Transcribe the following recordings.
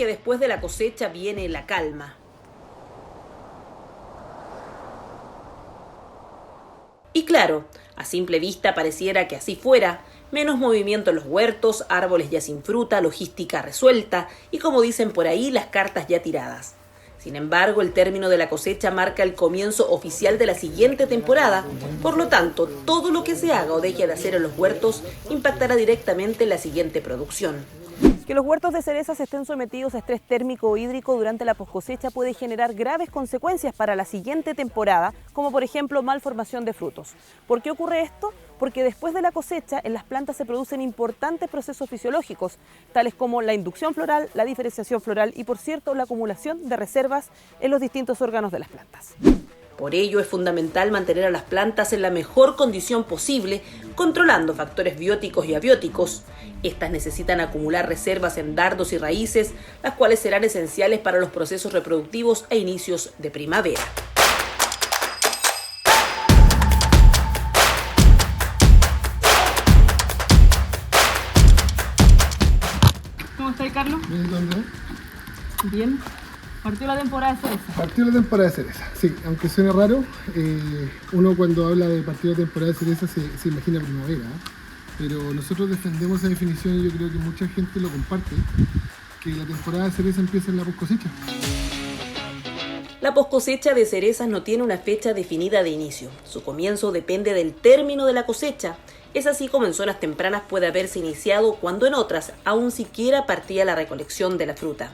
que después de la cosecha viene la calma. Y claro, a simple vista pareciera que así fuera, menos movimiento en los huertos, árboles ya sin fruta, logística resuelta y, como dicen por ahí, las cartas ya tiradas. Sin embargo, el término de la cosecha marca el comienzo oficial de la siguiente temporada, por lo tanto, todo lo que se haga o deje de hacer en los huertos impactará directamente en la siguiente producción. Que los huertos de cerezas estén sometidos a estrés térmico o hídrico durante la poscosecha puede generar graves consecuencias para la siguiente temporada, como por ejemplo malformación de frutos. ¿Por qué ocurre esto? Porque después de la cosecha en las plantas se producen importantes procesos fisiológicos, tales como la inducción floral, la diferenciación floral y, por cierto, la acumulación de reservas en los distintos órganos de las plantas. Por ello es fundamental mantener a las plantas en la mejor condición posible, controlando factores bióticos y abióticos. Estas necesitan acumular reservas en dardos y raíces, las cuales serán esenciales para los procesos reproductivos a inicios de primavera. ¿Cómo estás, Carlos? Bien. Bien. Partió la temporada de cereza. Partió la temporada de cereza, sí, aunque suene raro, uno cuando habla de partido de temporada de cereza se imagina primavera, pero nosotros defendemos esa definición y yo creo que mucha gente lo comparte, que la temporada de cereza empieza en la poscosecha. La poscosecha de cerezas no tiene una fecha definida de inicio. Su comienzo depende del término de la cosecha. Es así como en zonas tempranas puede haberse iniciado cuando en otras aún siquiera partía la recolección de la fruta.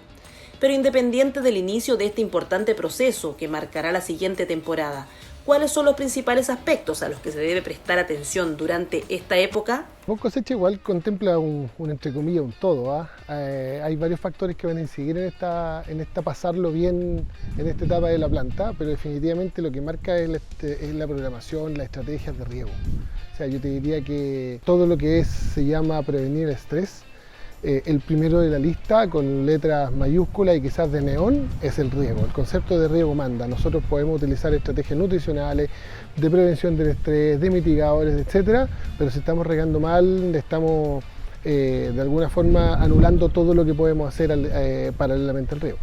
Pero independiente del inicio de este importante proceso que marcará la siguiente temporada, ¿cuáles son los principales aspectos a los que se debe prestar atención durante esta época? La cosecha igual contempla un entre comillas un todo. Hay varios factores que van a incidir en esta pasarlo bien en esta etapa de la planta, pero definitivamente lo que marca es la programación, las estrategias de riego. O sea, yo te diría que todo lo que se llama prevenir el estrés, el primero de la lista, con letras mayúsculas y quizás de neón, es el riego. El concepto de riego manda. Nosotros podemos utilizar estrategias nutricionales, de prevención del estrés, de mitigadores, etcétera, pero si estamos regando mal, estamos de alguna forma anulando todo lo que podemos hacer paralelamente al riego.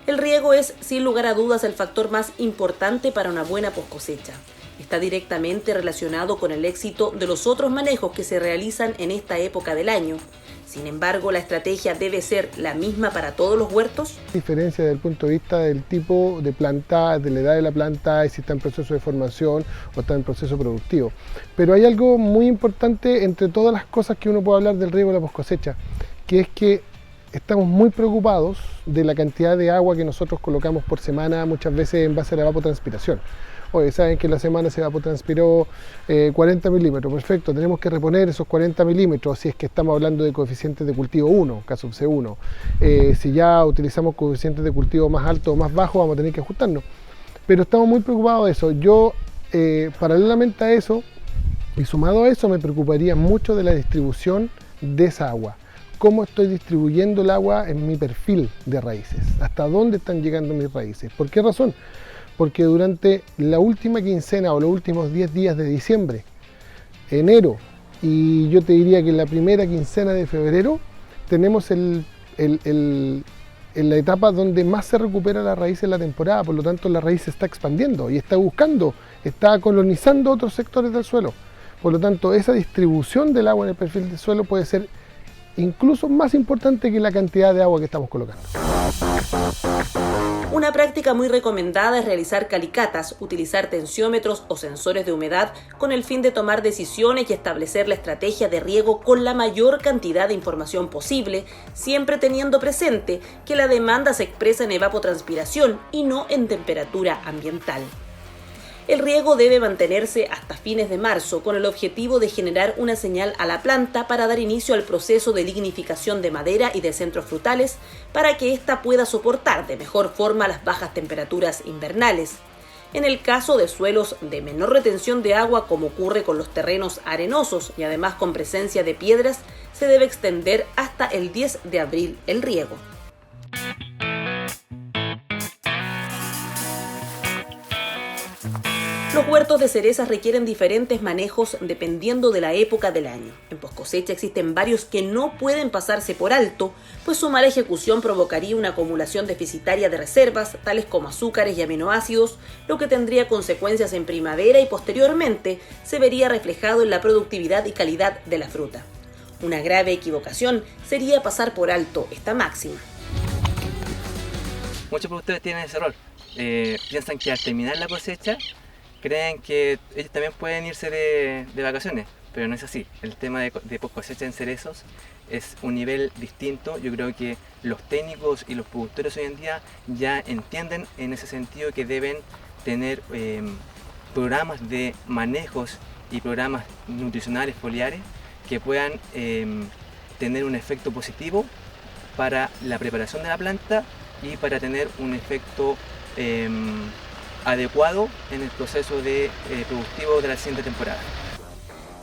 El riego es, sin lugar a dudas, el factor más importante para una buena poscosecha. Está directamente relacionado con el éxito de los otros manejos que se realizan en esta época del año. Sin embargo, ¿la estrategia debe ser la misma para todos los huertos? Diferencia desde el punto de vista del tipo de planta, de la edad de la planta, y si está en proceso de formación o está en proceso productivo. Pero hay algo muy importante entre todas las cosas que uno puede hablar del riego de la poscosecha, que es que estamos muy preocupados de la cantidad de agua que nosotros colocamos por semana, muchas veces en base a la evapotranspiración. Oye, saben que en la semana se evapotranspiró 40 milímetros, perfecto, tenemos que reponer esos 40 milímetros si es que estamos hablando de coeficientes de cultivo 1, caso C1. Si ya utilizamos coeficientes de cultivo más altos o más bajos, vamos a tener que ajustarnos. Pero estamos muy preocupados de eso. Yo, paralelamente a eso, y sumado a eso, me preocuparía mucho de la distribución de esa agua. ¿Cómo estoy distribuyendo el agua en mi perfil de raíces? ¿Hasta dónde están llegando mis raíces? ¿Por qué razón? Porque durante la última quincena o los últimos 10 días de diciembre, enero, y yo te diría que en la primera quincena de febrero, tenemos la etapa donde más se recupera la raíz en la temporada, por lo tanto la raíz se está expandiendo y está colonizando otros sectores del suelo. Por lo tanto, esa distribución del agua en el perfil del suelo puede ser incluso más importante que la cantidad de agua que estamos colocando. Una práctica muy recomendada es realizar calicatas, utilizar tensiómetros o sensores de humedad con el fin de tomar decisiones y establecer la estrategia de riego con la mayor cantidad de información posible, siempre teniendo presente que la demanda se expresa en evapotranspiración y no en temperatura ambiental. El riego debe mantenerse hasta fines de marzo con el objetivo de generar una señal a la planta para dar inicio al proceso de lignificación de madera y de centros frutales para que ésta pueda soportar de mejor forma las bajas temperaturas invernales. En el caso de suelos de menor retención de agua, como ocurre con los terrenos arenosos y además con presencia de piedras, se debe extender hasta el 10 de abril el riego. Los huertos de cerezas requieren diferentes manejos dependiendo de la época del año. En poscosecha existen varios que no pueden pasarse por alto, pues su mala ejecución provocaría una acumulación deficitaria de reservas, tales como azúcares y aminoácidos, lo que tendría consecuencias en primavera y posteriormente se vería reflejado en la productividad y calidad de la fruta. Una grave equivocación sería pasar por alto esta máxima. Muchos productores tienen ese error. Piensan que al terminar la cosecha creen que ellos también pueden irse de vacaciones, pero no es así. El tema de post cosecha en cerezos es un nivel distinto. Yo creo que los técnicos y los productores hoy en día ya entienden en ese sentido que deben tener programas de manejos y programas nutricionales foliares que puedan tener un efecto positivo para la preparación de la planta y para tener un efecto adecuado en el proceso productivo de la siguiente temporada.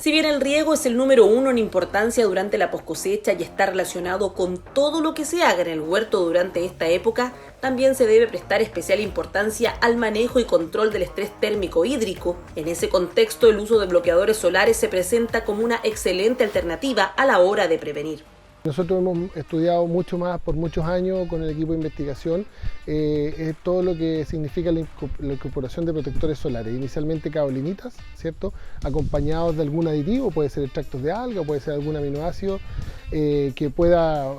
Si bien el riego es el número 1 en importancia durante la poscosecha y está relacionado con todo lo que se haga en el huerto durante esta época, también se debe prestar especial importancia al manejo y control del estrés térmico hídrico. En ese contexto, el uso de bloqueadores solares se presenta como una excelente alternativa a la hora de prevenir. Nosotros hemos estudiado mucho más por muchos años con el equipo de investigación todo lo que significa la incorporación de protectores solares, inicialmente caolinitas, ¿cierto? Acompañados de algún aditivo, puede ser extractos de alga, puede ser algún aminoácido que pueda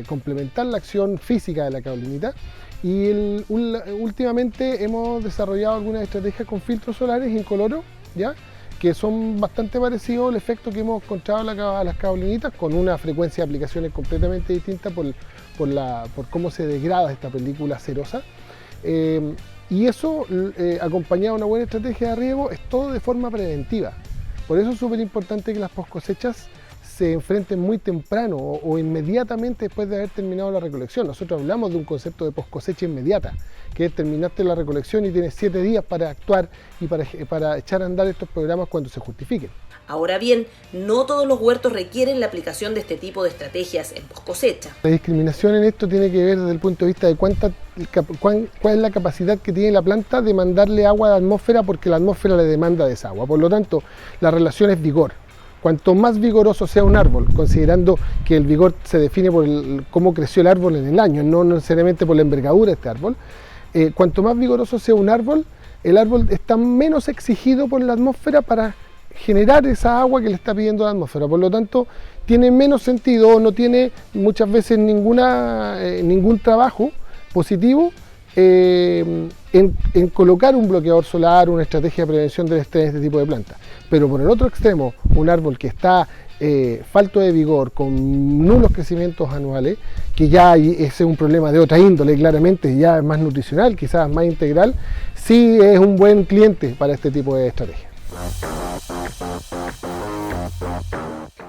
complementar la acción física de la caolinita. Y últimamente hemos desarrollado algunas estrategias con filtros solares incoloros, ¿ya?, que son bastante parecidos al efecto que hemos encontrado a las caolinitas, con una frecuencia de aplicaciones completamente distinta por cómo se degrada esta película cerosa. Y eso, acompañado de una buena estrategia de riego, es todo de forma preventiva. Por eso es súper importante que las poscosechas se enfrenten muy temprano o inmediatamente después de haber terminado la recolección. Nosotros hablamos de un concepto de poscosecha inmediata, que es terminaste la recolección y tienes 7 días para actuar y para echar a andar estos programas cuando se justifiquen. Ahora bien, no todos los huertos requieren la aplicación de este tipo de estrategias en poscosecha. La discriminación en esto tiene que ver desde el punto de vista de cuál es la capacidad que tiene la planta de mandarle agua a la atmósfera, porque la atmósfera le demanda de esa agua. Por lo tanto, la relación es vigor. Cuanto más vigoroso sea un árbol, considerando que el vigor se define por cómo creció el árbol en el año, no necesariamente por la envergadura de este árbol, cuanto más vigoroso sea un árbol, el árbol está menos exigido por la atmósfera para generar esa agua que le está pidiendo la atmósfera. Por lo tanto, tiene menos sentido o no tiene muchas veces ningún trabajo positivo en colocar un bloqueador solar, una estrategia de prevención del estrés en este tipo de plantas. Pero por el otro extremo, un árbol que está falto de vigor, con nulos crecimientos anuales, que ya ese es un problema de otra índole, claramente, ya es más nutricional, quizás más integral, sí es un buen cliente para este tipo de estrategia.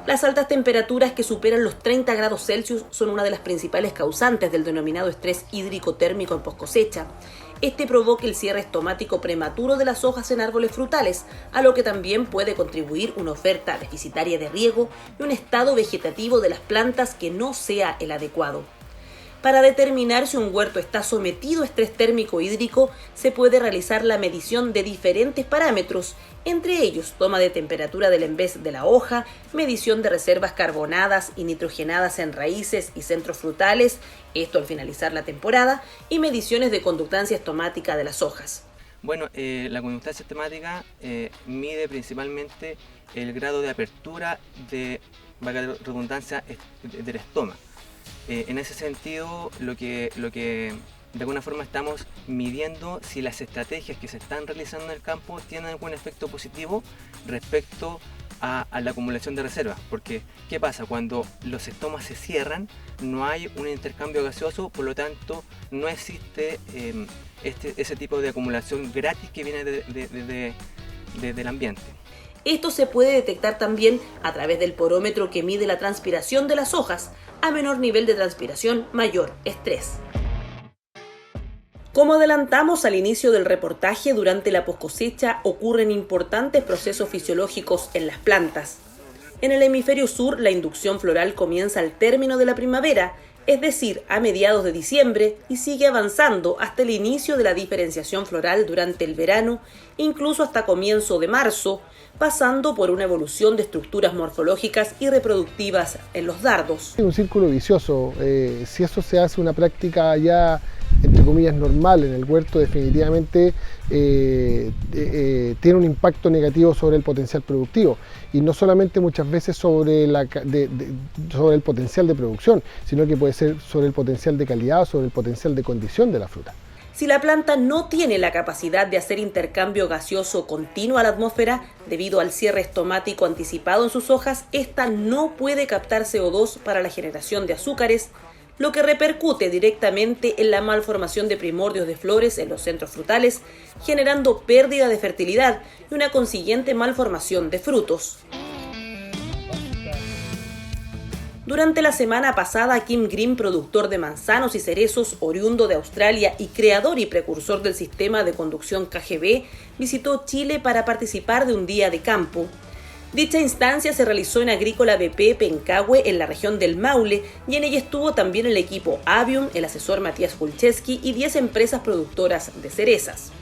Las altas temperaturas que superan los 30 grados Celsius son una de las principales causantes del denominado estrés hídrico térmico en poscosecha. Este provoca el cierre estomático prematuro de las hojas en árboles frutales, a lo que también puede contribuir una oferta deficitaria de riego y un estado vegetativo de las plantas que no sea el adecuado. Para determinar si un huerto está sometido a estrés térmico hídrico, se puede realizar la medición de diferentes parámetros, entre ellos toma de temperatura del envés de la hoja, medición de reservas carbonadas y nitrogenadas en raíces y centros frutales, esto al finalizar la temporada, y mediciones de conductancia estomática de las hojas. Bueno, la conductancia estomática mide principalmente el grado de apertura valga la redundancia, del estoma. En ese sentido, lo que de alguna forma estamos midiendo si las estrategias que se están realizando en el campo tienen algún efecto positivo respecto a la acumulación de reservas. Porque, ¿qué pasa? Cuando los estomas se cierran, no hay un intercambio gaseoso, por lo tanto, no existe ese tipo de acumulación gratis que viene del ambiente. Esto se puede detectar también a través del porómetro que mide la transpiración de las hojas. A menor nivel de transpiración, mayor estrés. Como adelantamos al inicio del reportaje, durante la poscosecha ocurren importantes procesos fisiológicos en las plantas. En el hemisferio sur, la inducción floral comienza al término de la primavera es decir, a mediados de diciembre, y sigue avanzando hasta el inicio de la diferenciación floral durante el verano, incluso hasta comienzo de marzo, pasando por una evolución de estructuras morfológicas y reproductivas en los dardos. Es un círculo vicioso. Si eso se hace una práctica ya, entre comillas, normal en el huerto, definitivamente tiene un impacto negativo sobre el potencial productivo, y no solamente muchas veces sobre el potencial de producción, sino que puede ser sobre el potencial de calidad o sobre el potencial de condición de la fruta. Si la planta no tiene la capacidad de hacer intercambio gaseoso continuo a la atmósfera, debido al cierre estomático anticipado en sus hojas, esta no puede captar CO2 para la generación de azúcares, lo que repercute directamente en la malformación de primordios de flores en los centros frutales, generando pérdida de fertilidad y una consiguiente malformación de frutos. Durante la semana pasada, Kim Green, productor de manzanos y cerezos, oriundo de Australia y creador y precursor del sistema de conducción KGB, visitó Chile para participar de un día de campo. Dicha instancia se realizó en Agrícola BP Pencahue, en la región del Maule, y en ella estuvo también el equipo Avium, el asesor Matías Kulczewski y 10 empresas productoras de cerezas.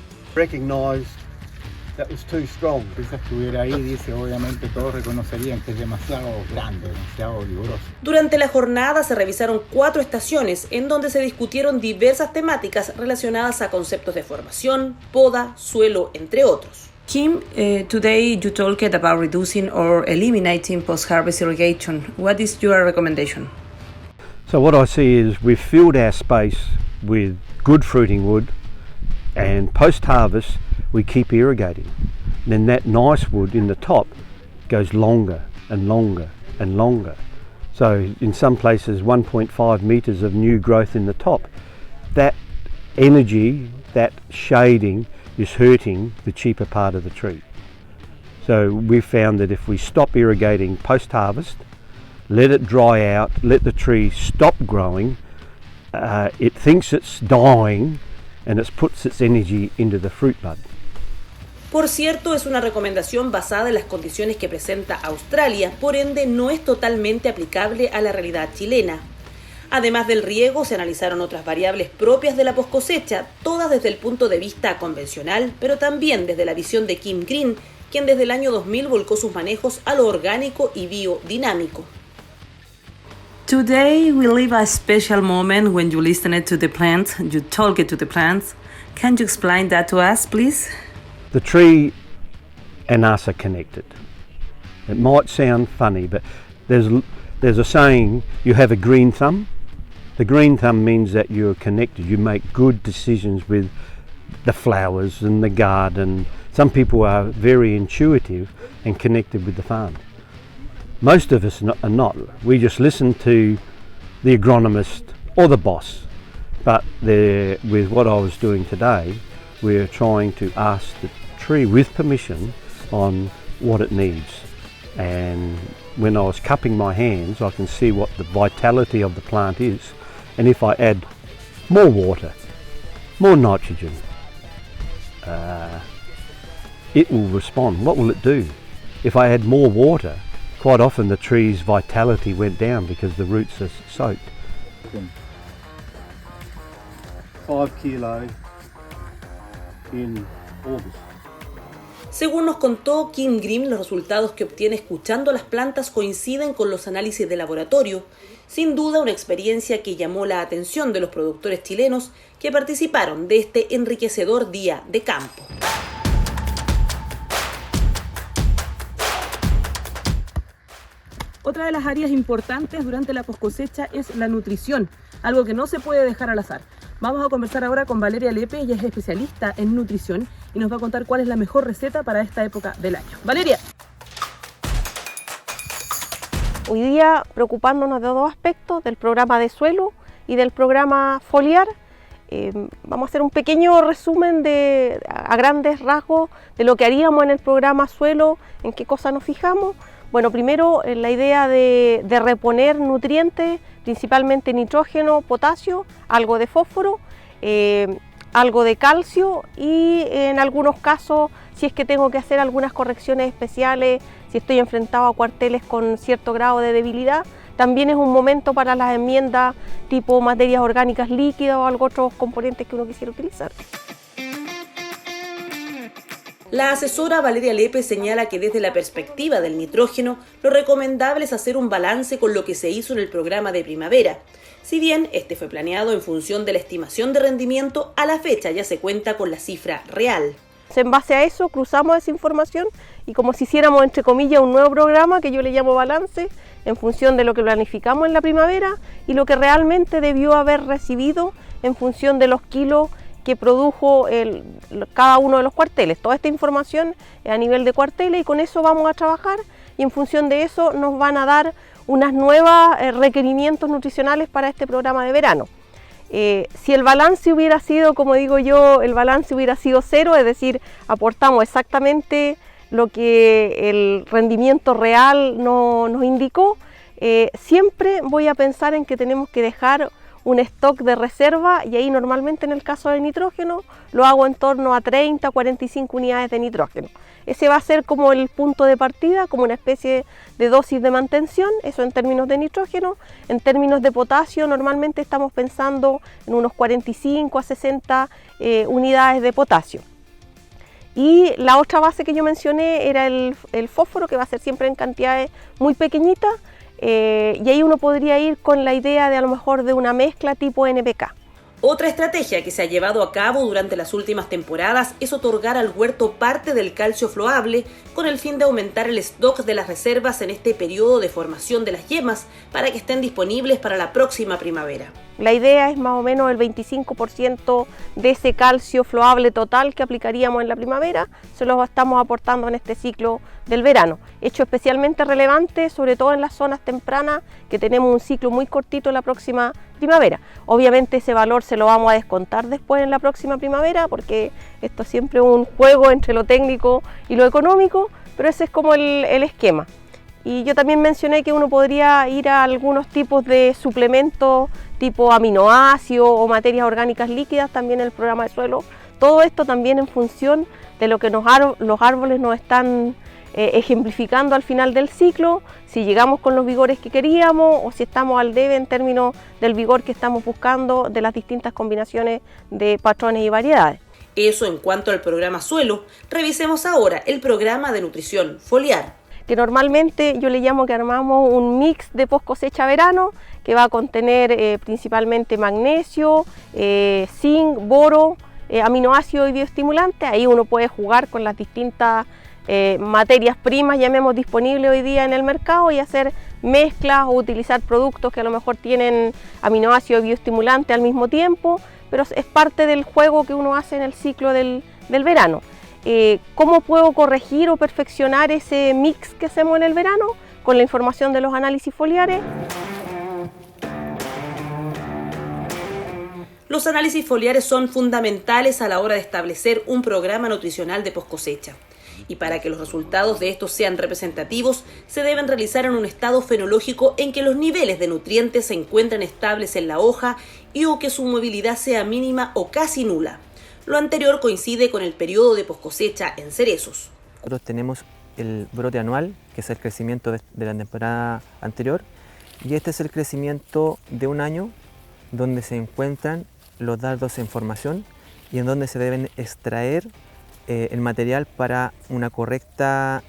That was too strong. Si estuviera ahí, dice, obviamente todos reconocerían que es demasiado grande, demasiado vigoroso. Durante la jornada se revisaron 4 estaciones en donde se discutieron diversas temáticas relacionadas a conceptos de formación, poda, suelo, entre otros. Kim, today you talked about reducing or eliminating post-harvest irrigation. What is your recommendation? So what I see is we've filled our space with good fruiting wood, and post-harvest we keep irrigating. Then that nice wood in the top goes longer and longer and longer. So in some places 1.5 metres of new growth in the top. That energy, that shading is hurting the cheaper part of the tree. So we've found that if we stop irrigating post-harvest, let it dry out, let the tree stop growing, it thinks it's dying and it puts its energy into the fruit bud. Por cierto, es una recomendación basada en las condiciones que presenta Australia, por ende no es totalmente aplicable a la realidad chilena. Además del riego, se analizaron otras variables propias de la poscosecha, todas desde el punto de vista convencional, pero también desde la visión de Kim Green, quien desde el año 2000 volcó sus manejos a lo orgánico y biodinámico. Today we live a special moment when you listen to the plants, you talk to the plants. Can you explain that to us, please? The tree and us are connected. It might sound funny, but there's a saying, you have a green thumb. The green thumb means that you're connected. You make good decisions with the flowers and the garden. Some people are very intuitive and connected with the farm. Most of us are not. We just listen to the agronomist or the boss. But with what I was doing today, we're trying to ask the tree with permission on what it needs. And when I was cupping my hands, I can see what the vitality of the plant is. And if I add more water, more nitrogen, it will respond. What will it do? If I add more water, quite often the tree's vitality went down because the roots are soaked. 5 kilos in August. Según nos contó Kim Green, los resultados que obtiene escuchando a las plantas coinciden con los análisis de laboratorio. Sin duda, una experiencia que llamó la atención de los productores chilenos que participaron de este enriquecedor día de campo. Otra de las áreas importantes durante la poscosecha es la nutrición, algo que no se puede dejar al azar. Vamos a conversar ahora con Valeria Lepe, ella es especialista en nutrición y nos va a contar cuál es la mejor receta para esta época del año. Valeria. Hoy día preocupándonos de 2 aspectos, del programa de suelo y del programa foliar. Vamos a hacer un pequeño resumen a grandes rasgos de lo que haríamos en el programa suelo, en qué cosas nos fijamos. Bueno, primero la idea de reponer nutrientes, principalmente nitrógeno, potasio, algo de fósforo, algo de calcio y en algunos casos, si es que tengo que hacer algunas correcciones especiales, si estoy enfrentado a cuarteles con cierto grado de debilidad, también es un momento para las enmiendas tipo materias orgánicas líquidas o algo otros componentes que uno quisiera utilizar. La asesora Valeria Lepe señala que desde la perspectiva del nitrógeno, lo recomendable es hacer un balance con lo que se hizo en el programa de primavera. Si bien este fue planeado en función de la estimación de rendimiento, a la fecha ya se cuenta con la cifra real. En base a eso cruzamos esa información y como si hiciéramos entre comillas un nuevo programa que yo le llamo balance en función de lo que planificamos en la primavera y lo que realmente debió haber recibido en función de los kilos que produjo cada uno de los cuarteles. Toda esta información es a nivel de cuarteles y con eso vamos a trabajar y en función de eso nos van a dar unas nuevas requerimientos nutricionales para este programa de verano. Si el balance hubiera sido, como digo yo, el balance hubiera sido cero, es decir, aportamos exactamente lo que el rendimiento real nos indicó, siempre voy a pensar en que tenemos que dejar un stock de reserva y ahí normalmente en el caso del nitrógeno lo hago en torno a 30 o 45 unidades de nitrógeno. Ese va a ser como el punto de partida, como una especie de dosis de mantención, eso en términos de nitrógeno. En términos de potasio normalmente estamos pensando en unos 45 a 60 unidades de potasio. Y la otra base que yo mencioné era el fósforo, que va a ser siempre en cantidades muy pequeñitas. Y ahí uno podría ir con la idea de a lo mejor de una mezcla tipo NPK. Otra estrategia que se ha llevado a cabo durante las últimas temporadas es otorgar al huerto parte del calcio floable con el fin de aumentar el stock de las reservas en este periodo de formación de las yemas para que estén disponibles para la próxima primavera. La idea es más o menos el 25% de ese calcio floable total que aplicaríamos en la primavera, se lo estamos aportando en este ciclo del verano. Hecho especialmente relevante, sobre todo en las zonas tempranas, que tenemos un ciclo muy cortito la próxima primavera. Obviamente ese valor se lo vamos a descontar después en la próxima primavera, porque esto es siempre un juego entre lo técnico y lo económico, pero ese es como el esquema. Y yo también mencioné que uno podría ir a algunos tipos de suplementos tipo aminoácidos o materias orgánicas líquidas también en el programa de suelo. Todo esto también en función de lo que los árboles nos están ejemplificando al final del ciclo, si llegamos con los vigores que queríamos o si estamos al debe en términos del vigor que estamos buscando de las distintas combinaciones de patrones y variedades. Eso en cuanto al programa suelo. Revisemos ahora el programa de nutrición foliar, que normalmente yo le llamo que armamos un mix de post cosecha verano que va a contener principalmente magnesio, zinc, boro, aminoácidos y bioestimulantes. Ahí uno puede jugar con las distintas materias primas, llamemos, disponibles hoy día en el mercado y hacer mezclas o utilizar productos que a lo mejor tienen aminoácidos y bioestimulantes al mismo tiempo, pero es parte del juego que uno hace en el ciclo del verano. ¿Cómo puedo corregir o perfeccionar ese mix que hacemos en el verano? Con la información de los análisis foliares. Los análisis foliares son fundamentales a la hora de establecer un programa nutricional de poscosecha. Y para que los resultados de estos sean representativos, se deben realizar en un estado fenológico en que los niveles de nutrientes se encuentren estables en la hoja y o que su movilidad sea mínima o casi nula. Lo anterior coincide con el periodo de poscosecha en cerezos. Nosotros tenemos el brote anual, que es el crecimiento de la temporada anterior, y este es el crecimiento de un año donde se encuentran los dardos en formación y en donde se deben extraer el material para una correcta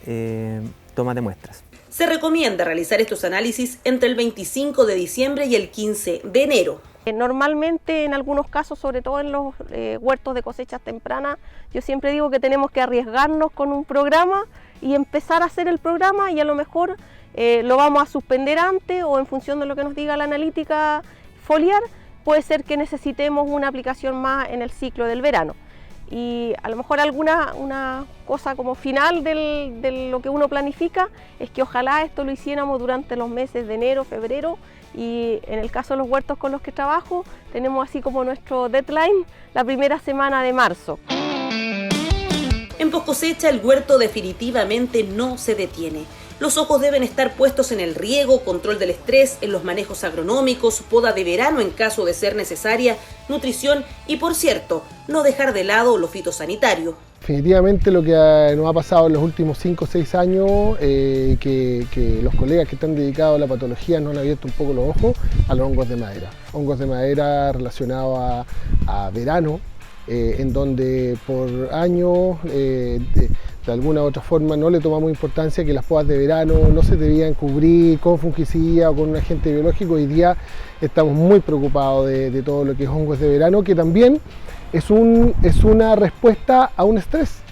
toma de muestras. Se recomienda realizar estos análisis entre el 25 de diciembre y el 15 de enero. Normalmente en algunos casos, sobre todo en los huertos de cosechas tempranas, yo siempre digo que tenemos que arriesgarnos con un programa y empezar a hacer el programa y a lo mejor lo vamos a suspender antes o en función de lo que nos diga la analítica foliar, puede ser que necesitemos una aplicación más en el ciclo del verano. Y a lo mejor una cosa como final de lo que uno planifica es que ojalá esto lo hiciéramos durante los meses de enero, febrero, y en el caso de los huertos con los que trabajo tenemos así como nuestro deadline la primera semana de marzo. En poscosecha el huerto definitivamente no se detiene. Los ojos deben estar puestos en el riego, control del estrés, en los manejos agronómicos, poda de verano en caso de ser necesaria, nutrición y, por cierto, no dejar de lado lo fitosanitario. Definitivamente lo que nos ha pasado en los últimos 5 o 6 años, que los colegas que están dedicados a la patología nos han abierto un poco los ojos a los hongos de madera. Hongos de madera relacionados a verano, en donde por años, de alguna u otra forma, no le tomamos importancia que las podas de verano no se debían cubrir con fungicida o con un agente biológico. Hoy día estamos muy preocupados de todo lo que es hongos de verano, que también es una respuesta a un estrés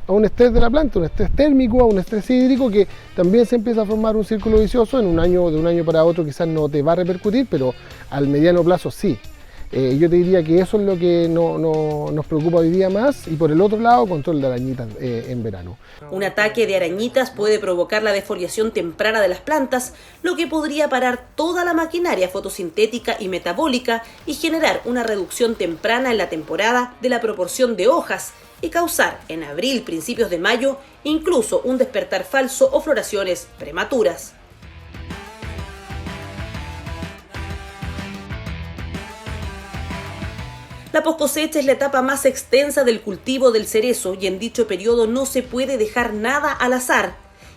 de la planta, un estrés térmico, a un estrés hídrico, que también se empieza a formar un círculo vicioso. De un año para otro quizás no te va a repercutir, pero al mediano plazo sí. Yo te diría que eso es lo que nos preocupa hoy día más, y por el otro lado, control de arañitas en verano. Un ataque de arañitas puede provocar la defoliación temprana de las plantas, lo que podría parar toda la maquinaria fotosintética y metabólica y generar una reducción temprana en la temporada de la proporción de hojas y causar en abril, principios de mayo, incluso un despertar falso o floraciones prematuras. La poscosecha es la etapa más extensa del cultivo del cerezo y en dicho periodo no se puede dejar nada al azar.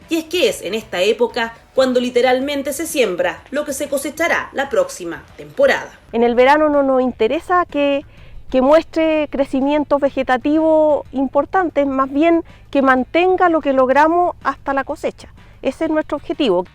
Y es que es en esta época cuando literalmente se siembra lo que se cosechará la próxima temporada. En el verano no nos interesa que muestre crecimientos vegetativos importantes, más bien que mantenga lo que logramos hasta la cosecha. Ese es nuestro objetivo.